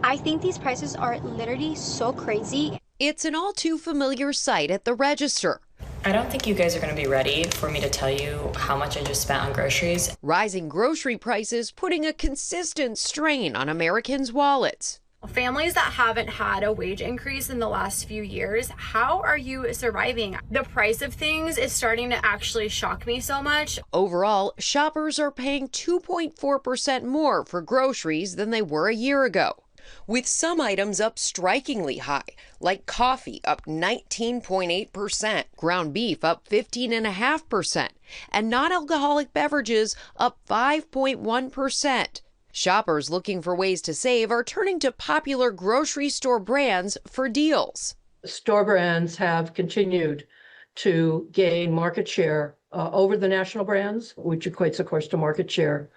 I think these prices are literally so crazy. It's an all too familiar sight at the register. I don't think you guys are going to be ready for me to tell you how much I just spent on groceries. Rising grocery prices putting a consistent strain on Americans' wallets. Families that haven't had a wage increase in the last few years, how are you surviving? The price of things is starting to actually shock me so much. Overall, shoppers are paying 2.4% more for groceries than they were a year ago, with some items up strikingly high, like coffee up 19.8%, ground beef up 15.5%, and non-alcoholic beverages up 5.1%. Shoppers looking for ways to save are turning to popular grocery store brands for deals. Store brands have continued to gain market share over the national brands, which equates, of course, to market share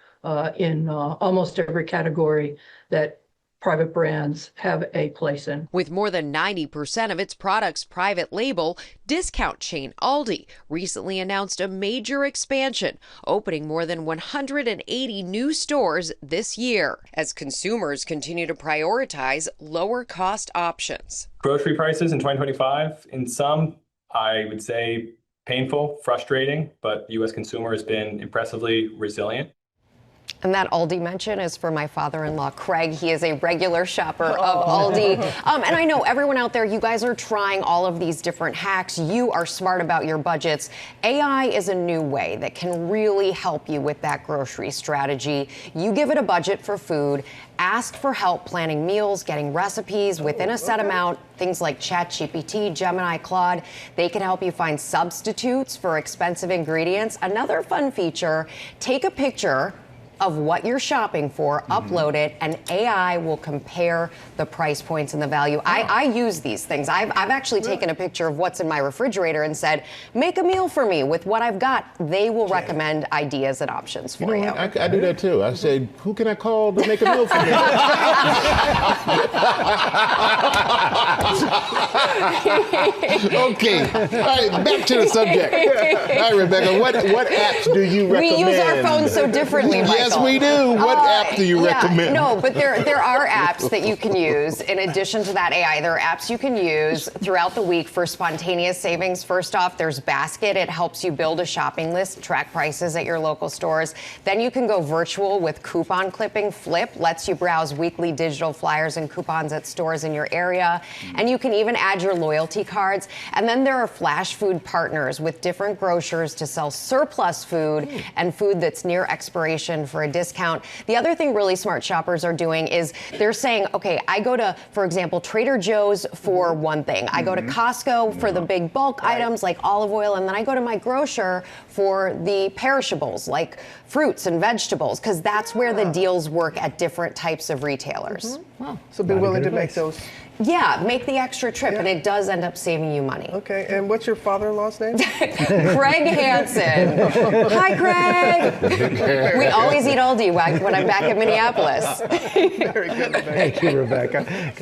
in almost every category that private brands have a place in. With more than 90% of its products private label, discount chain Aldi recently announced a major expansion, opening more than 180 new stores this year, as consumers continue to prioritize lower cost options. Grocery prices in 2025, in some, I would say painful, frustrating, but the U.S. consumer has been impressively resilient. And that Aldi mention is for my father-in-law, Craig. He is a regular shopper of Aldi. And I know everyone out there, you guys are trying all of these different hacks. You are smart about your budgets. AI is a new way that can really help you with that grocery strategy. You give it a budget for food, ask for help planning meals, getting recipes within a set amount, things like ChatGPT, Gemini, Claude. They can help you find substitutes for expensive ingredients. Another fun feature, take a picture of what you're shopping for, upload it, and AI will compare the price points and the value. I use these things. I've actually taken a picture of what's in my refrigerator and said, make a meal for me with what I've got. They will recommend ideas and options for you. I do that too. I say, who can I call to make a meal for me? Okay, all right, back to the subject. All right, Rebecca, what apps do you recommend? We use our phones so differently, Michael. Yes, we do. What app do you recommend? No, but there are apps that you can use in addition to that AI. There are apps you can use throughout the week for spontaneous savings. First off, there's Basket. It helps you build a shopping list, track prices at your local stores. Then you can go virtual with coupon clipping. Flip lets you browse weekly digital flyers and coupons at stores in your area. And you can even add your loyalty cards. And then there are flash food partners with different grocers to sell surplus food and food that's near expiration for a discount. The other thing really smart shoppers are doing is they're saying, okay, I go to, for example, Trader Joe's for one thing. I go to Costco for the big bulk items like olive oil, and then I go to my grocer for the perishables like fruits and vegetables, because that's where the deals work at different types of retailers. Wow. So be willing to make those. Yeah, make the extra trip, and it does end up saving you money. Okay, and what's your father-in-law's name? Craig Hansen. Hi, Craig. We always eat Aldi when I'm back in Minneapolis. Very good, Rebecca. Thank you, Rebecca.